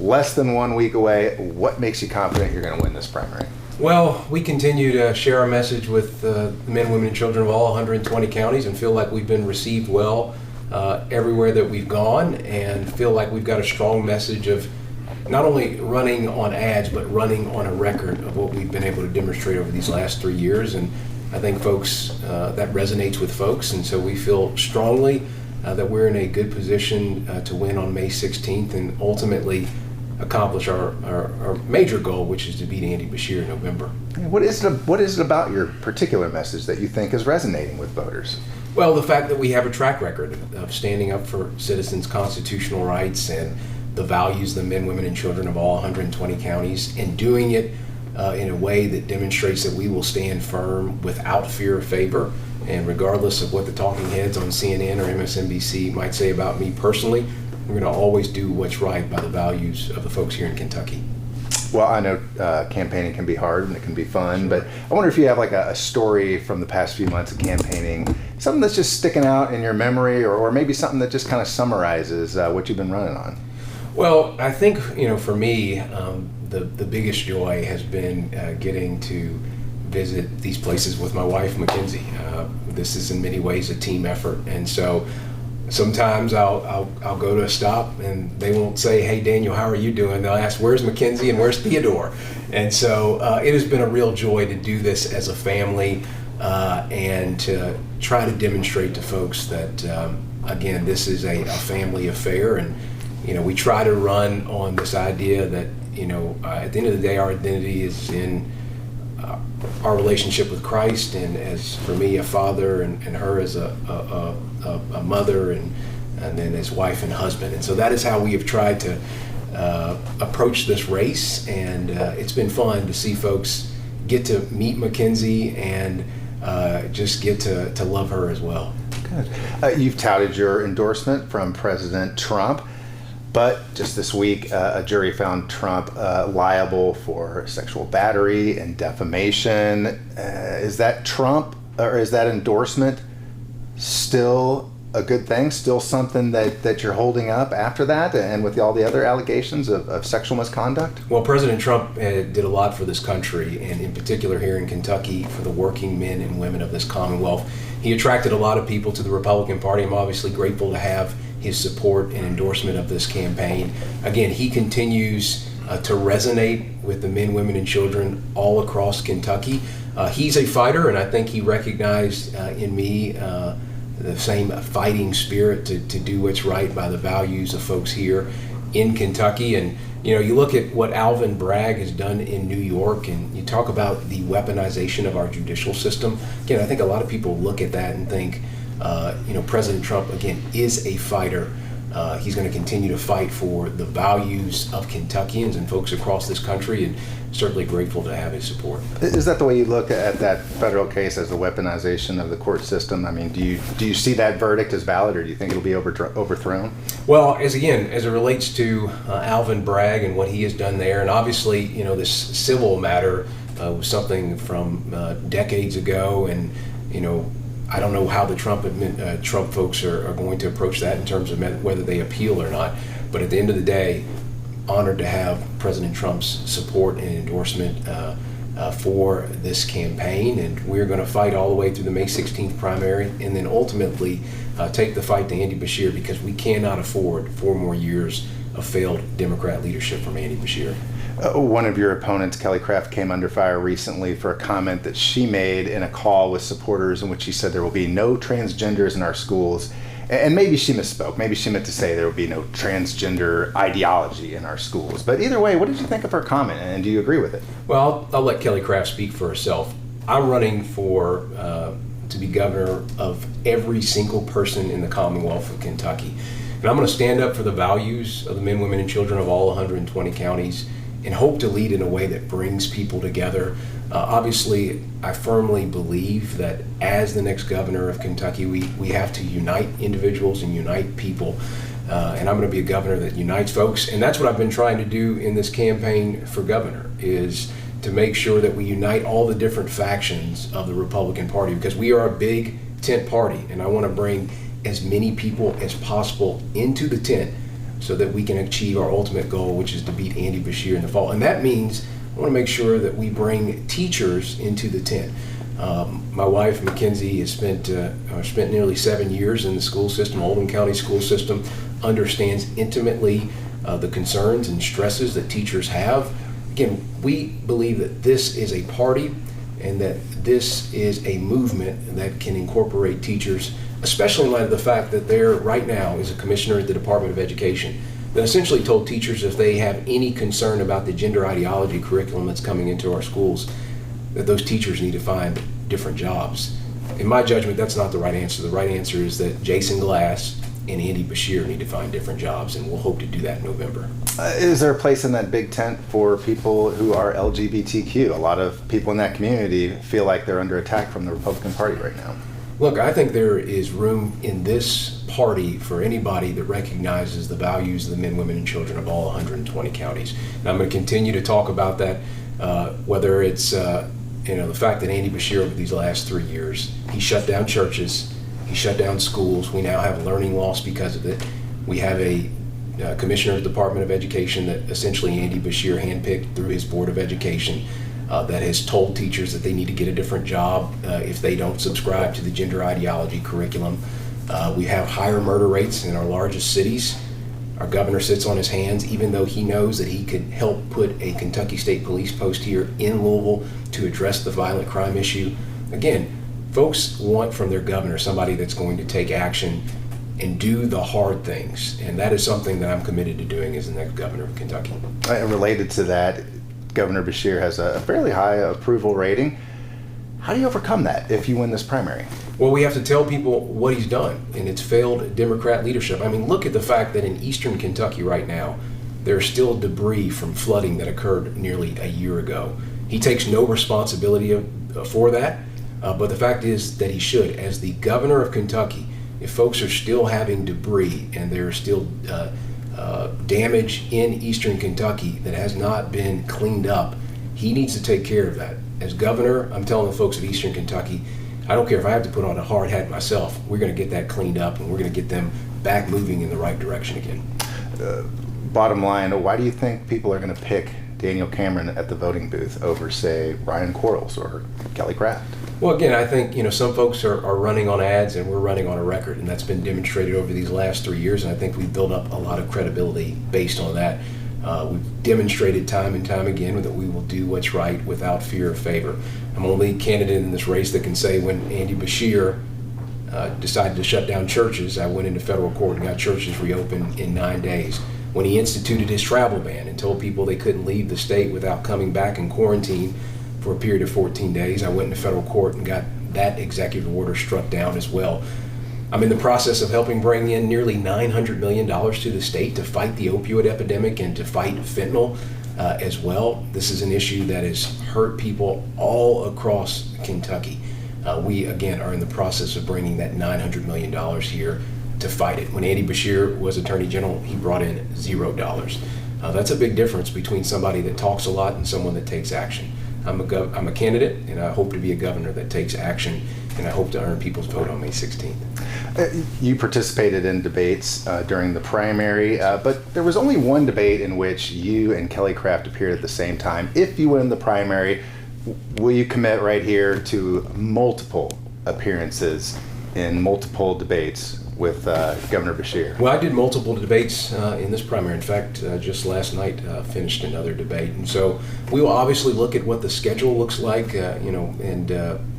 less than 1 week away. What makes you confident you're going to win this primary? Well, we continue to share our message with the men, women, and children of all 120 counties and feel like we've been received well everywhere that we've gone, and feel like we've got a strong message of not only running on ads, but running on a record of what we've been able to demonstrate over these last 3 years. And I think folks, that resonates with folks, and so we feel strongly that we're in a good position to win on May 16th and ultimately accomplish our major goal, which is to beat Andy Beshear in November. What is it about your particular message that you think is resonating with voters? Well, the fact that we have a track record of standing up for citizens' constitutional rights and the values of the men, women, and children of all 120 counties, and doing it in a way that demonstrates that we will stand firm without fear or favor. And regardless of what the talking heads on CNN or MSNBC might say about me personally, we're going to always do what's right by the values of the folks here in Kentucky. Well, I know campaigning can be hard and it can be fun, but I wonder if you have like a story from the past few months of campaigning, something that's just sticking out in your memory, or maybe something that just kind of summarizes what you've been running on. Well, I think, for me, the biggest joy has been getting to visit these places with my wife, Mackenzie. This is in many ways a team effort, and so sometimes I'll go to a stop and they won't say, "Hey Daniel, how are you doing?" They'll ask, "Where's Mackenzie and where's Theodore?" And so it has been a real joy to do this as a family and to try to demonstrate to folks that again, this is a family affair, and we try to run on this idea that at the end of the day, our identity is in our relationship with Christ, and as for me, a father, and her as a mother, and then as wife and husband. And so that is how we have tried to approach this race, and it's been fun to see folks get to meet Mackenzie and just get to love her as well. Good. You've touted your endorsement from President Trump, but just this week, a jury found Trump liable for sexual battery and defamation. Is that Trump, or is that endorsement still a good thing, still something that you're holding up after that, and with all the other allegations of sexual misconduct? Well, President Trump did a lot for this country, and in particular here in Kentucky, for the working men and women of this Commonwealth. He attracted a lot of people to the Republican Party. I'm obviously grateful to have his support and endorsement of this campaign. Again, he continues to resonate with the men, women, and children all across Kentucky. He's a fighter, and I think he recognized in me the same fighting spirit to do what's right by the values of folks here in Kentucky. And you look at what Alvin Bragg has done in New York, and you talk about the weaponization of our judicial system. Again, I think a lot of people look at that and think, President Trump, again, is a fighter. He's going to continue to fight for the values of Kentuckians and folks across this country, and certainly grateful to have his support. Is that the way you look at that federal case, as the weaponization of the court system? I mean, do you see that verdict as valid, or do you think it'll be overthrown? Well, as it relates to Alvin Bragg and what he has done there, and obviously, this civil matter was something from decades ago, and I don't know how the Trump folks are going to approach that in terms of whether they appeal or not. But at the end of the day, honored to have President Trump's support and endorsement for this campaign. And we're going to fight all the way through the May 16th primary, and then ultimately take the fight to Andy Beshear, because we cannot afford 4 more years of failed Democrat leadership from Andy Beshear. One of your opponents, Kelly Craft, came under fire recently for a comment that she made in a call with supporters in which she said there will be no transgenders in our schools. And maybe she misspoke. Maybe she meant to say there will be no transgender ideology in our schools. But either way, what did you think of her comment, and do you agree with it? Well, I'll let Kelly Craft speak for herself. I'm running to be governor of every single person in the Commonwealth of Kentucky. And I'm going to stand up for the values of the men, women, and children of all 120 counties, and hope to lead in a way that brings people together. Obviously, I firmly believe that as the next governor of Kentucky, we have to unite individuals and unite people. And I'm going to be a governor that unites folks. And that's what I've been trying to do in this campaign for governor, is to make sure that we unite all the different factions of the Republican Party, because we are a big tent party, and I want to bring as many people as possible into the tent so that we can achieve our ultimate goal, which is to beat Andy Beshear in the fall. And that means I want to make sure that we bring teachers into the tent. My wife, Mackenzie, has spent nearly 7 years in the school system, Oldham County school system, understands intimately the concerns and stresses that teachers have. Again, we believe that this is a party and that this is a movement that can incorporate teachers, especially in light of the fact that there right now is a commissioner at the Department of Education that essentially told teachers if they have any concern about the gender ideology curriculum that's coming into our schools, that those teachers need to find different jobs. In my judgment, that's not the right answer. The right answer is that Jason Glass and Andy Beshear need to find different jobs, and we'll hope to do that in November. Is there a place in that big tent for people who are LGBTQ? A lot of people in that community feel like they're under attack from the Republican Party right now. Look, I think there is room in this party for anybody that recognizes the values of the men, women, and children of all 120 counties. And I'm going to continue to talk about that, whether it's the fact that Andy Beshear over these last 3 years, he shut down churches, he shut down schools. We now have learning loss because of it. We have a commissioner of the Department of Education that essentially Andy Beshear handpicked through his Board of Education that has told teachers that they need to get a different job if they don't subscribe to the gender ideology curriculum. We have higher murder rates in our largest cities. Our governor sits on his hands, even though he knows that he could help put a Kentucky State Police post here in Louisville to address the violent crime issue. Again, folks want from their governor somebody that's going to take action and do the hard things. And that is something that I'm committed to doing as the next governor of Kentucky. And related to that, Governor Beshear has a fairly high approval rating. How do you overcome that if you win this primary? Well, we have to tell people what he's done, and it's failed Democrat leadership. I mean, look at the fact that in eastern Kentucky right now, there's still debris from flooding that occurred nearly a year ago. He takes no responsibility for that, but the fact is that he should. As the governor of Kentucky, if folks are still having debris and there's still damage in eastern Kentucky that has not been cleaned up, he needs to take care of that. As governor, I'm telling the folks of eastern Kentucky, I don't care if I have to put on a hard hat myself, we're going to get that cleaned up and we're going to get them back moving in the right direction again. Bottom line, why do you think people are going to pick Daniel Cameron at the voting booth over, say, Ryan Quarles or Kelly Craft? Well, again, I think some folks are running on ads and we're running on a record, and that's been demonstrated over these last 3 years, and I think we've built up a lot of credibility based on that. We've demonstrated time and time again that we will do what's right without fear of favor. I'm only candidate in this race that can say when Andy Beshear decided to shut down churches, I went into federal court and got churches reopened in 9 days. When he instituted his travel ban and told people they couldn't leave the state without coming back in quarantine for a period of 14 days, I went into federal court and got that executive order struck down as well. I'm in the process of helping bring in nearly $900 million to the state to fight the opioid epidemic and to fight fentanyl as well. This is an issue that has hurt people all across Kentucky. We, again, are in the process of bringing that $900 million here to fight it. When Andy Beshear was Attorney General, he brought in $0. That's a big difference between somebody that talks a lot and someone that takes action. I'm a candidate, and I hope to be a governor that takes action, and I hope to earn people's vote on May 16th. You participated in debates during the primary, but there was only one debate in which you and Kelly Craft appeared at the same time. If you win the primary, will you commit right here to multiple appearances in multiple debates with Governor Beshear? Well, I did multiple debates in this primary. In fact, just last night finished another debate. And so we will obviously look at what the schedule looks like, and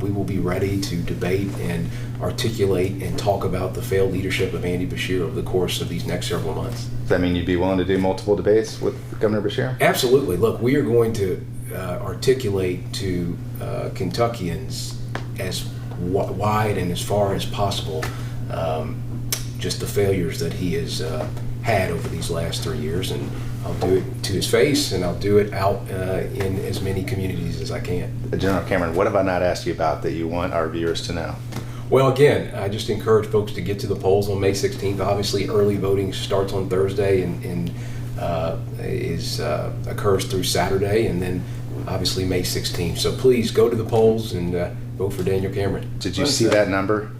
we will be ready to debate and articulate and talk about the failed leadership of Andy Beshear over the course of these next several months. Does that mean you'd be willing to do multiple debates with Governor Beshear? Absolutely. Look, we are going to articulate to Kentuckians as wide and as far as possible just the failures that he has had over these last 3 years, and I'll do it to his face, and I'll do it out in as many communities as I can. General Cameron, what have I not asked you about that you want our viewers to know? Well, again, I just encourage folks to get to the polls on May 16th. Obviously, early voting starts on Thursday and occurs through Saturday, and then obviously May 16th. So please go to the polls and vote for Daniel Cameron. Did you see that number?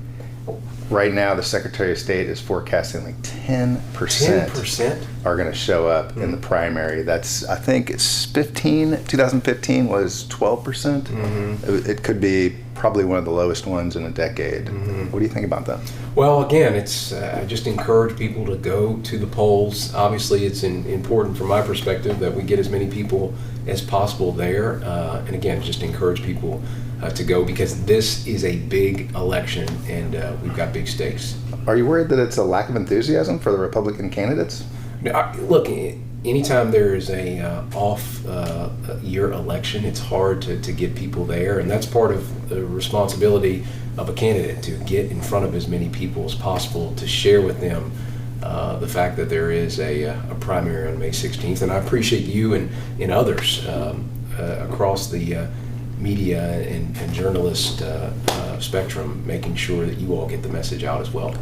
Right now, the Secretary of State is forecasting like 10% 10%? are going to show up in the primary. That's, I think it's 2015 was 12%. It could be probably one of the lowest ones in a decade. What do you think about that? Well, again, it's I just encourage people to go to the polls. Obviously, it's important from my perspective that we get as many people as possible there. And again, just encourage people to go, because this is a big election and we've got big stakes. Are you worried that it's a lack of enthusiasm for the Republican candidates? Look, anytime there is a off-year election, it's hard to get people there, and that's part of the responsibility of a candidate, to get in front of as many people as possible, to share with them the fact that there is a primary on May 16th. And I appreciate you and others across the media and journalist spectrum making sure that you all get the message out as well.